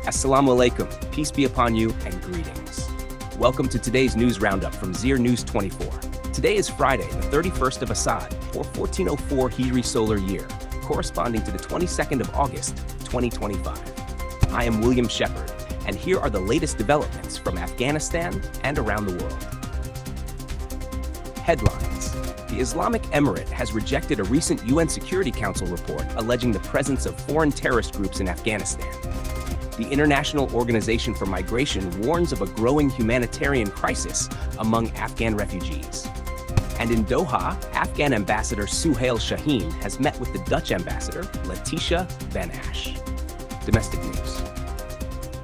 Assalamu alaikum, peace be upon you, and greetings. Welcome to today's news roundup from Zir News 24. Today is Friday, the 31st of Asad, or 1404 Hijri solar year, corresponding to the 22nd of August, 2025. I am William Shepard, and here are the latest developments from Afghanistan and around the world. Headlines. The Islamic Emirate has rejected a recent UN Security Council report alleging the presence of foreign terrorist groups in Afghanistan. The International Organization for Migration warns of a growing humanitarian crisis among Afghan refugees. And in Doha, Afghan Ambassador Suhail Shaheen has met with the Dutch Ambassador, Letitia Van Ash. Domestic news.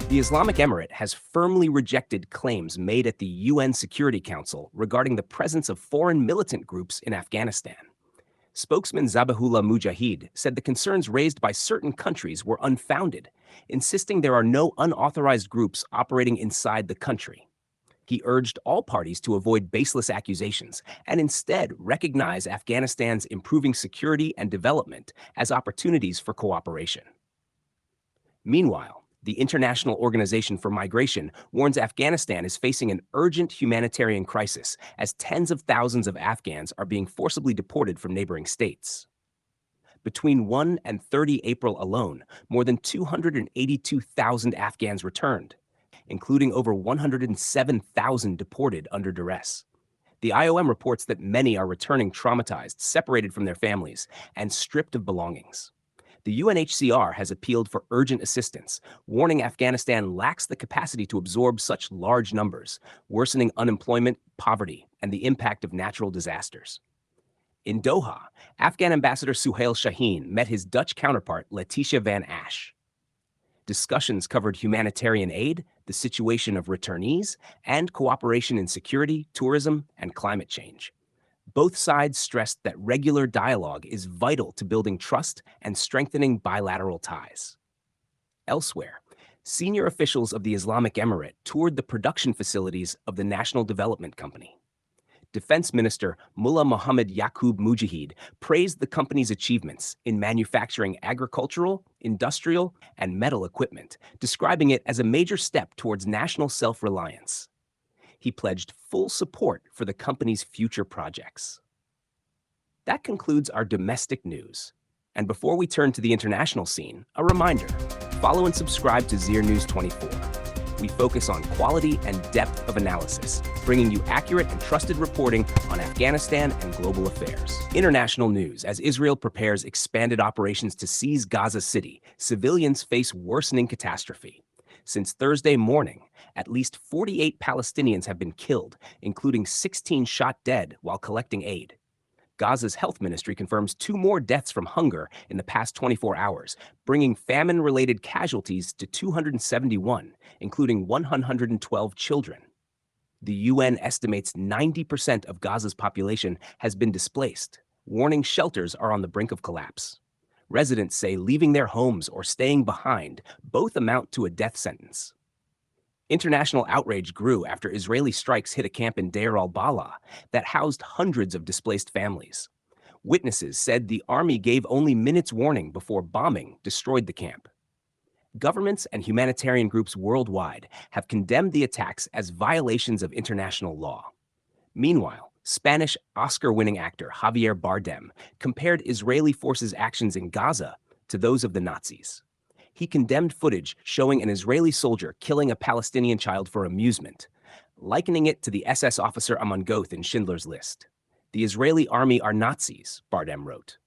The Islamic Emirate has firmly rejected claims made at the UN Security Council regarding the presence of foreign militant groups in Afghanistan. Spokesman Zabihullah Mujahid said the concerns raised by certain countries were unfounded, insisting there are no unauthorized groups operating inside the country. He urged all parties to avoid baseless accusations and instead recognize Afghanistan's improving security and development as opportunities for cooperation. Meanwhile, the International Organization for Migration warns Afghanistan is facing an urgent humanitarian crisis as tens of thousands of Afghans are being forcibly deported from neighboring states. Between 1 and 30 April alone, more than 282,000 Afghans returned, including over 107,000 deported under duress. The IOM reports that many are returning traumatized, separated from their families, and stripped of belongings. The UNHCR has appealed for urgent assistance, warning Afghanistan lacks the capacity to absorb such large numbers, worsening unemployment, poverty, and the impact of natural disasters. In Doha, Afghan Ambassador Suhail Shaheen met his Dutch counterpart Letitia Van Ash. Discussions covered humanitarian aid, the situation of returnees, and cooperation in security, tourism, and climate change. Both sides stressed that regular dialogue is vital to building trust and strengthening bilateral ties. Elsewhere, senior officials of the Islamic Emirate toured the production facilities of the National Development Company. Defense Minister Mullah Mohammed Yaqub Mujahid praised the company's achievements in manufacturing agricultural, industrial, and metal equipment, describing it as a major step towards national self-reliance. He pledged full support for the company's future projects. That concludes our domestic news. And before we turn to the international scene, a reminder, follow and subscribe to Zir News 24. We focus on quality and depth of analysis, bringing you accurate and trusted reporting on Afghanistan and global affairs. International news. As Israel prepares expanded operations to seize Gaza City, civilians face worsening catastrophe. Since Thursday morning, at least 48 Palestinians have been killed, including 16 shot dead while collecting aid. Gaza's health ministry confirms 2 more deaths from hunger in the past 24 hours, bringing famine-related casualties to 271, including 112 children. The UN estimates 90% of Gaza's population has been displaced, warning shelters are on the brink of collapse. Residents say leaving their homes or staying behind both amount to a death sentence. International outrage grew after Israeli strikes hit a camp in Deir al-Balah that housed hundreds of displaced families. Witnesses said the army gave only minutes' warning before bombing destroyed the camp. Governments and humanitarian groups worldwide have condemned the attacks as violations of international law. Meanwhile, Spanish Oscar-winning actor Javier Bardem compared Israeli forces' actions in Gaza to those of the Nazis. He condemned footage showing an Israeli soldier killing a Palestinian child for amusement, likening it to the SS officer Amon Goth in Schindler's List. The Israeli army are Nazis, Bardem wrote.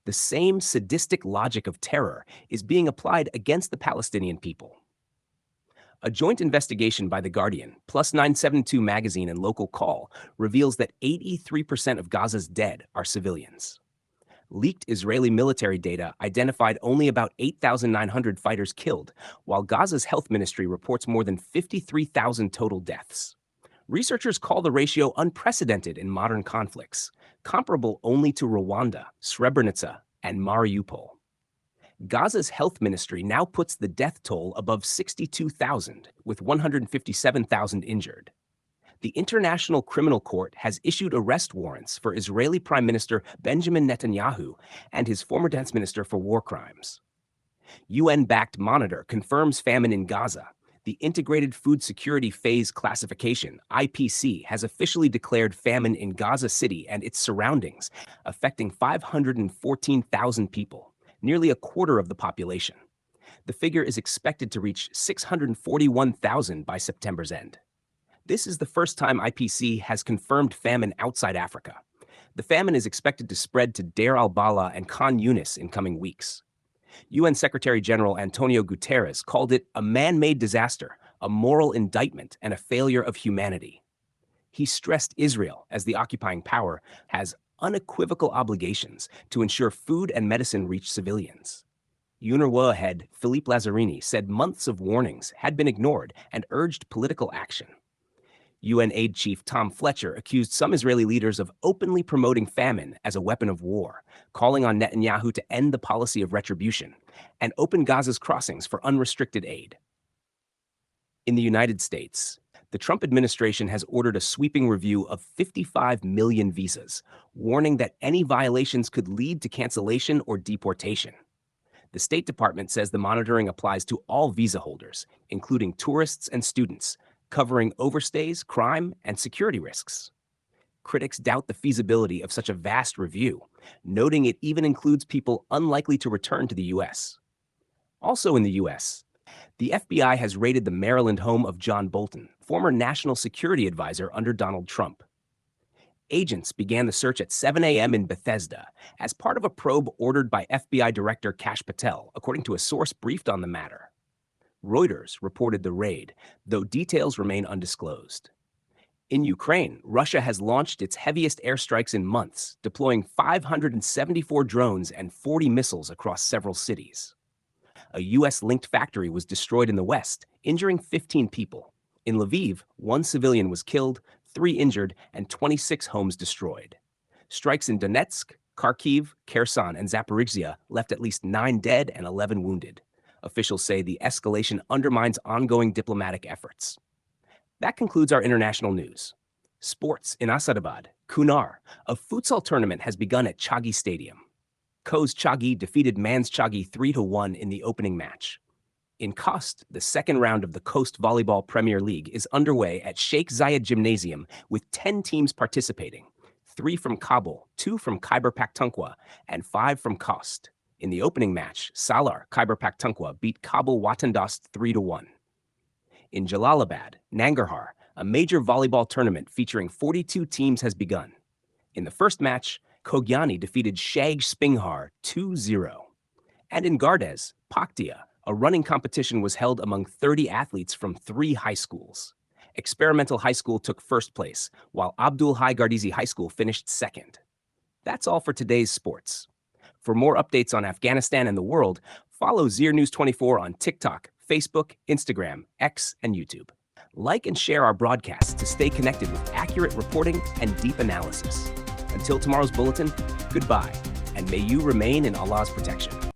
The same sadistic logic of terror is being applied against the Palestinian people. A joint investigation by The Guardian, Plus 972 magazine and Local Call reveals that 83% of Gaza's dead are civilians. Leaked Israeli military data identified only about 8,900 fighters killed, while Gaza's health ministry reports more than 53,000 total deaths. Researchers call the ratio unprecedented in modern conflicts, comparable only to Rwanda, Srebrenica, and Mariupol. Gaza's health ministry now puts the death toll above 62,000, with 157,000 injured. The International Criminal Court has issued arrest warrants for Israeli Prime Minister Benjamin Netanyahu and his former defense minister for war crimes. UN-backed monitor confirms famine in Gaza. The Integrated Food Security Phase Classification, IPC, has officially declared famine in Gaza City and its surroundings, affecting 514,000 people, nearly a quarter of the population. The figure is expected to reach 641,000 by September's end. This is the first time IPC has confirmed famine outside Africa. The famine is expected to spread to Deir al-Balah and Khan Yunis in coming weeks. UN Secretary-General Antonio Guterres called it a man-made disaster, a moral indictment, and a failure of humanity. He stressed Israel, as the occupying power, has unequivocal obligations to ensure food and medicine reach civilians. UNRWA head Philippe Lazzarini said months of warnings had been ignored and urged political action. UN aid chief Tom Fletcher accused some Israeli leaders of openly promoting famine as a weapon of war, calling on Netanyahu to end the policy of retribution and open Gaza's crossings for unrestricted aid. In the United States, the Trump administration has ordered a sweeping review of 55 million visas, warning that any violations could lead to cancellation or deportation. The State Department says the monitoring applies to all visa holders, including tourists and students, covering overstays, crime, and security risks. Critics doubt the feasibility of such a vast review, noting it even includes people unlikely to return to the U.S. Also in the U.S., the FBI has raided the Maryland home of John Bolton, former national security advisor under Donald Trump. Agents began the search at 7 a.m. in Bethesda as part of a probe ordered by FBI Director Kash Patel, according to a source briefed on the matter. Reuters reported the raid, though details remain undisclosed. In Ukraine, Russia has launched its heaviest airstrikes in months, deploying 574 drones and 40 missiles across several cities. A U.S.-linked factory was destroyed in the west, injuring 15 people. In Lviv, 1 civilian was killed, 3 injured, and 26 homes destroyed. Strikes in Donetsk, Kharkiv, Kherson, and Zaporizhzhia left at least 9 dead and 11 wounded. Officials say the escalation undermines ongoing diplomatic efforts. That concludes our international news. Sports in Asadabad, Kunar, a futsal tournament has begun at Chagi Stadium. Koz Chagi defeated Mans Chagi 3-1 in the opening match. In Khost, the second round of the Coast Volleyball Premier League is underway at Sheikh Zayed Gymnasium with 10 teams participating, 3 from Kabul, 2 from Khyber Pakhtunkhwa, and 5 from Khost. In the opening match, Salar Khyber Pakhtunkhwa beat Kabul Watandost 3-1. In Jalalabad, Nangarhar, a major volleyball tournament featuring 42 teams has begun. In the first match, Kogyani defeated Shag Spinghar 2-0. And in Gardez, Paktia, a running competition was held among 30 athletes from 3 high schools. Experimental High School took first place, while Abdul Hai Gardizi High School finished second. That's all for today's sports. For more updates on Afghanistan and the world, follow Zir News 24 on TikTok, Facebook, Instagram, X, and YouTube. Like and share our broadcasts to stay connected with accurate reporting and deep analysis. Until tomorrow's bulletin, goodbye, and may you remain in Allah's protection.